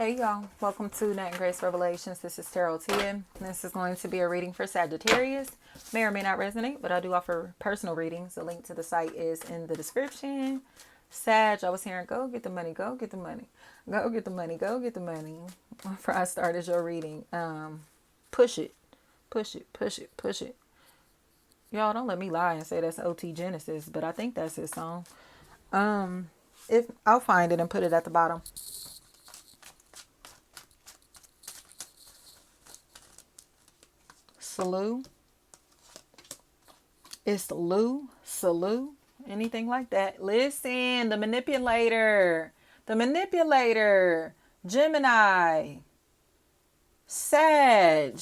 Hey y'all, welcome to Night and Grace Revelations. This is Tarot Tia. This is going to be a reading for Sagittarius. May or may not resonate, but I do offer personal readings. The link to the site is in the description. Sag, I was hearing, go get the money, go get the money, go get the money, go get the money. Before I started your reading, push it, push it, push it, push it. Y'all don't let me lie and say that's OT Genasis, but I think that's his song. If I'll find it and put it at the bottom. Salute. It's Lou, Salute, anything like that. Listen, the manipulator, Gemini, Sag,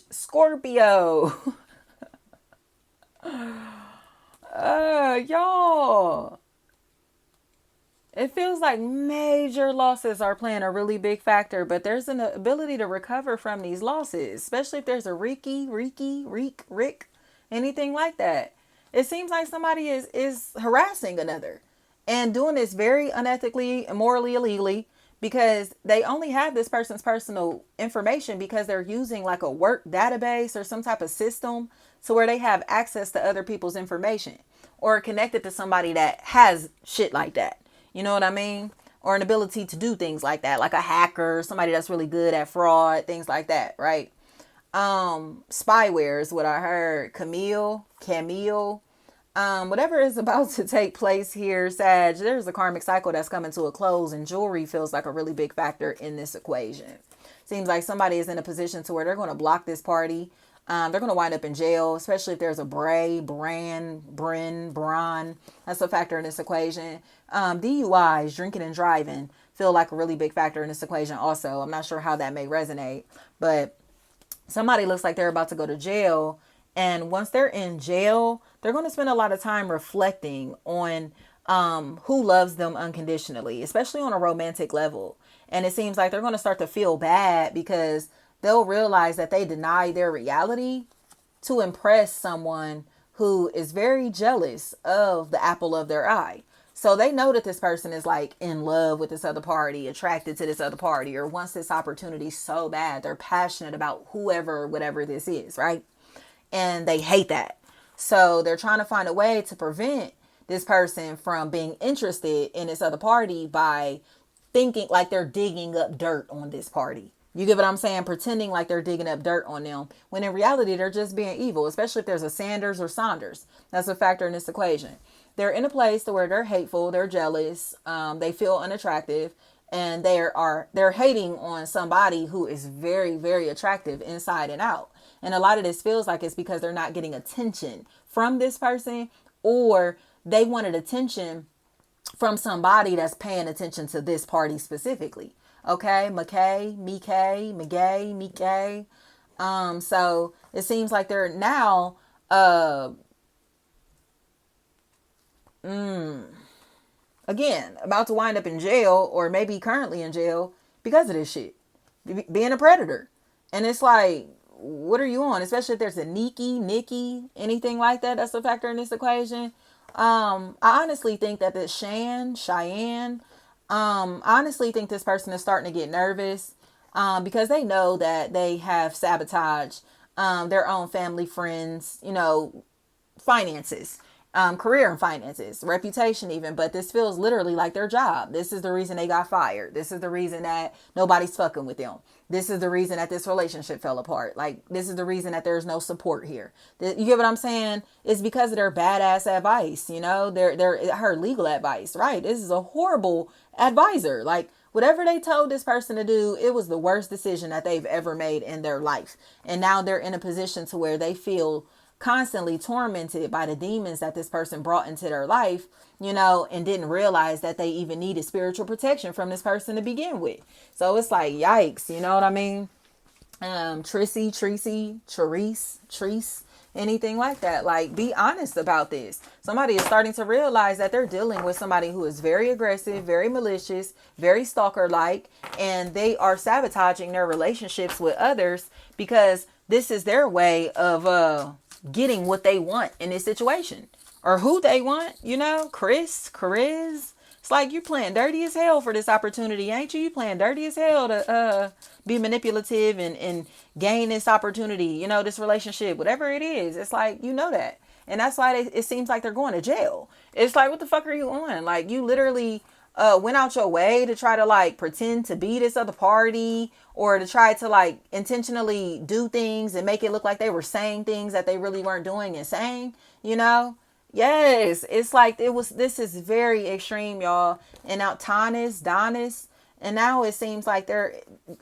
Scorpio. Y'all. It feels like major losses are playing a really big factor, but there's an ability to recover from these losses, especially if there's a Rick, anything like that. It seems like somebody is harassing another and doing this very unethically, immorally, illegally, because they only have this person's personal information because they're using like a work database or some type of system to where they have access to other people's information or connected to somebody that has shit like that. You know what I mean? Or an ability to do things like that, like a hacker, somebody that's really good at fraud, things like that, right? Spyware is what I heard. Camille, whatever is about to take place here, Sag, there's a karmic cycle that's coming to a close, and jewelry feels like a really big factor in this equation. Seems like somebody is in a position to where they're going to block this party. They're going to wind up in jail, especially if there's a Bran. That's a factor in this equation. DUIs, drinking and driving, feel like a really big factor in this equation also. I'm not sure how that may resonate, but somebody looks like they're about to go to jail. And once they're in jail, they're going to spend a lot of time reflecting on who loves them unconditionally, especially on a romantic level. And it seems like they're going to start to feel bad because they'll realize that they deny their reality to impress someone who is very jealous of the apple of their eye. So they know that this person is like in love with this other party, attracted to this other party, or wants this opportunity so bad. They're passionate about whatever this is, right? And they hate that. So they're trying to find a way to prevent this person from being interested in this other party by thinking like they're digging up dirt on this party. You get what I'm saying? Pretending like they're digging up dirt on them, when in reality, they're just being evil, especially if there's a Sanders or Saunders. That's a factor in this equation. They're in a place to where they're hateful, they're jealous, they feel unattractive, and they're hating on somebody who is very, very attractive inside and out. And a lot of this feels like it's because they're not getting attention from this person, or they wanted attention from somebody that's paying attention to this party specifically. Okay, McKay. So it seems like they're now again about to wind up in jail, or maybe currently in jail because of this shit. Being a predator. And it's like, what are you on? Especially if there's a Nikki, anything like that, that's a factor in this equation. I honestly think that this Cheyenne, I honestly think this person is starting to get nervous because they know that they have sabotaged their own family, friends, finances, career and finances, reputation even. But this feels literally like their job. This is the reason they got fired. This is the reason that nobody's fucking with them. This is the reason that this relationship fell apart. Like, this is the reason that there's no support here. You get what I'm saying? It's because of their badass advice, her legal advice, right? This is a horrible advisor. Like, whatever they told this person to do, it was the worst decision that they've ever made in their life. And now they're in a position to where they feel constantly tormented by the demons that this person brought into their life, and didn't realize that they even needed spiritual protection from this person to begin with. So it's like, yikes, you know what I mean? Treese, anything like that. Like, be honest about this. Somebody is starting to realize that they're dealing with somebody who is very aggressive, very malicious, very stalker-like, and they are sabotaging their relationships with others because this is their way of getting what they want in this situation, or who they want, Chris, It's like you playing dirty as hell for this opportunity, ain't you? You playing dirty as hell to be manipulative and gain this opportunity, you know, this relationship, whatever it is. It's like, you know that. And that's why it seems like they're going to jail. It's like, what the fuck are you on? Like, you literally went out your way to try to like pretend to be this other party, or to try to like intentionally do things and make it look like they were saying things that they really weren't doing and saying, you know? Yes, it's like this is very extreme, y'all. And now Donis, and now it seems like they're,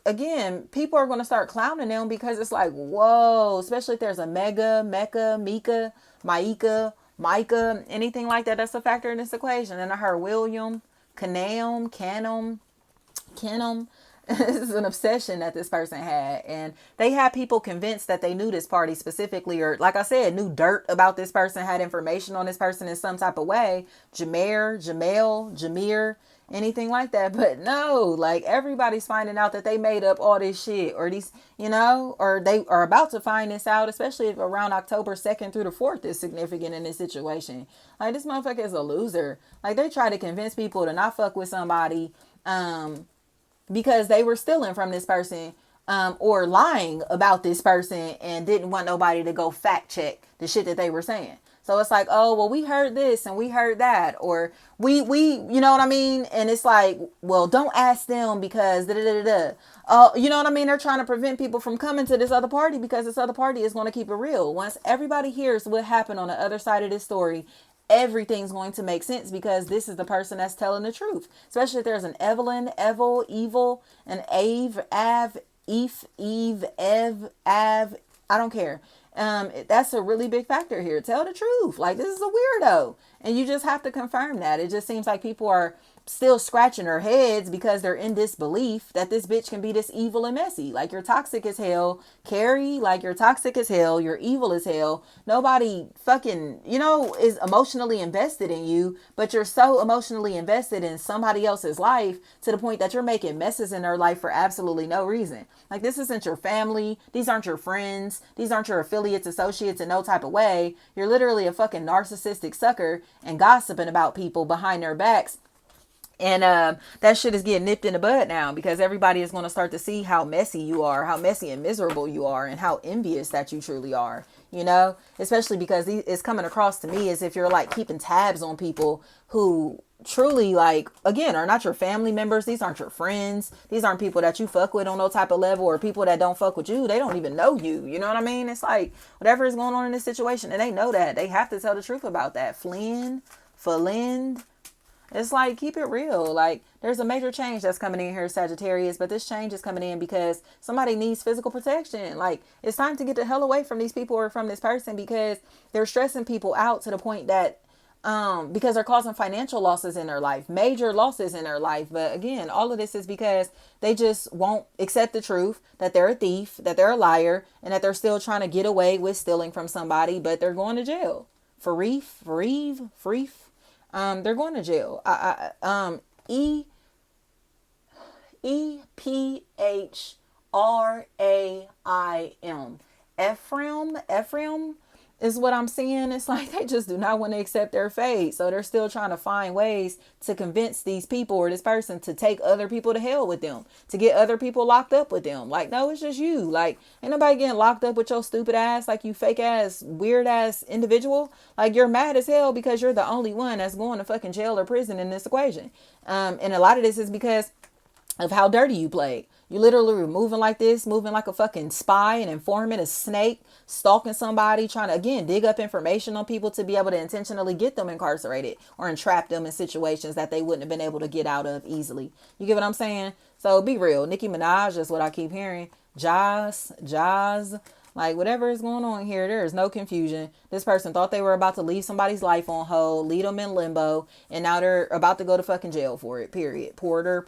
again, people are going to start clowning them because it's like, whoa, especially if there's a Mecca, Mika, Maika, Micah, anything like that, that's a factor in this equation. And I heard William, Canum. This is an obsession that this person had, and they had people convinced that they knew this party specifically, or like I said, knew dirt about this person, had information on this person in some type of way. Jameer, anything like that. But no, like, everybody's finding out that they made up all this shit, or these, you know, or they are about to find this out, especially if around October 2nd through the 4th is significant in this situation. Like, this motherfucker is a loser. Like, they try to convince people to not fuck with somebody, because they were stealing from this person, or lying about this person, and didn't want nobody to go fact check the shit that they were saying. So it's like, oh, well, we heard this and we heard that, or we, you know what I mean? And it's like, well, don't ask them because da da da da. Oh, you know what I mean? They're trying to prevent people from coming to this other party because this other party is going to keep it real. Once everybody hears what happened on the other side of this story, everything's going to make sense, because this is the person that's telling the truth. Especially if there's an Evelyn, Evil, an Ave, Eve, Ev, Av, I don't care. That's a really big factor here. Tell the truth. Like, this is a weirdo. And you just have to confirm that. It just seems like people are still scratching their heads because they're in disbelief that this bitch can be this evil and messy. Like, you're toxic as hell, Carrie. Like, you're toxic as hell. You're evil as hell. Nobody fucking, you know, is emotionally invested in you, but you're so emotionally invested in somebody else's life to the point that you're making messes in their life for absolutely no reason. Like, this isn't your family. These aren't your friends. These aren't your affiliates, associates in no type of way. You're literally a fucking narcissistic sucker and gossiping about people behind their backs. And that shit is getting nipped in the bud now, because everybody is going to start to see how messy you are, how messy and miserable you are, and how envious that you truly are, you know, especially because it's coming across to me as if you're like keeping tabs on people who truly, like, again, are not your family members. These aren't your friends. These aren't people that you fuck with on no type of level, or people that don't fuck with you. They don't even know you. You know what I mean? It's like whatever is going on in this situation, and they know that. They have to tell the truth about that. Flynn. It's like, keep it real. Like, there's a major change that's coming in here, Sagittarius, but this change is coming in because somebody needs physical protection. Like, it's time to get the hell away from these people or from this person, because they're stressing people out to the point that, because they're causing financial losses in their life, major losses in their life. But again, all of this is because they just won't accept the truth that they're a thief, that they're a liar, and that they're still trying to get away with stealing from somebody, but they're going to jail. Freef. They're going to jail. Ephraim. Ephraim is what I'm seeing. It's like they just do not want to accept their fate. So they're still trying to find ways to convince these people or this person to take other people to hell with them, to get other people locked up with them. Like, no, it's just you. Like, ain't nobody getting locked up with your stupid ass, like, you fake ass, weird ass individual. Like, you're mad as hell because you're the only one that's going to fucking jail or prison in this equation. And a lot of this is because of how dirty you played. You literally were moving like this, moving like a fucking spy, an informant, a snake, stalking somebody, trying to, again, dig up information on people to be able to intentionally get them incarcerated or entrap them in situations that they wouldn't have been able to get out of easily. You get what I'm saying? So be real. Nicki Minaj is what I keep hearing. Jazz. Like, whatever is going on here, there is no confusion. This person thought they were about to leave somebody's life on hold, lead them in limbo, and now they're about to go to fucking jail for it, period. Parter,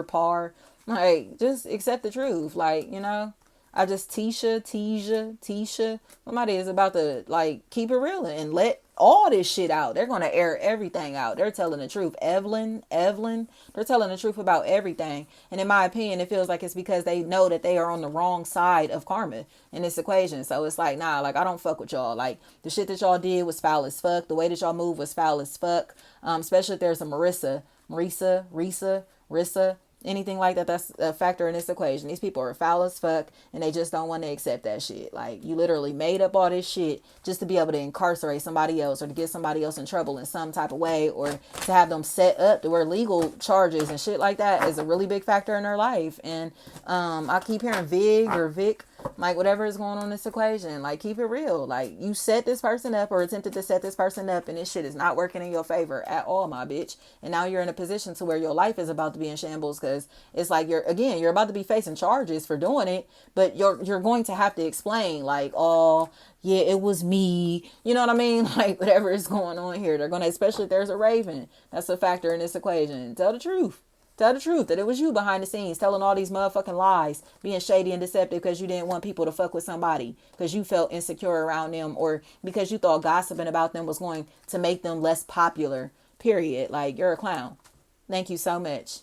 par. Like, just accept the truth. Like, you know, Tisha. Somebody is about to, like, keep it real and let all this shit out. They're going to air everything out. They're telling the truth. Evelyn, they're telling the truth about everything. And in my opinion, it feels like it's because they know that they are on the wrong side of karma in this equation. So it's like, nah, like, I don't fuck with y'all. Like, the shit that y'all did was foul as fuck. The way that y'all move was foul as fuck. Especially if there's a Rissa, anything like that, that's a factor in this equation. These people are foul as fuck, and they just don't want to accept that shit. Like, you literally made up all this shit just to be able to incarcerate somebody else, or to get somebody else in trouble in some type of way, or to have them set up to where legal charges and shit like that is a really big factor in their life. And I keep hearing Vic, like, whatever is going on in this equation, like, keep it real. Like, you set this person up, or attempted to set this person up, and this shit is not working in your favor at all, my bitch. And now you're in a position to where your life is about to be in shambles, because it's like you're about to be facing charges for doing it, but you're going to have to explain, like, oh yeah, it was me, you know what I mean? Like, whatever is going on here, they're going to, especially if there's a Raven, that's a factor in this equation. Tell the truth. Tell the truth that it was you behind the scenes telling all these motherfucking lies, being shady and deceptive because you didn't want people to fuck with somebody, because you felt insecure around them, or because you thought gossiping about them was going to make them less popular, period. Like, you're a clown. Thank you so much.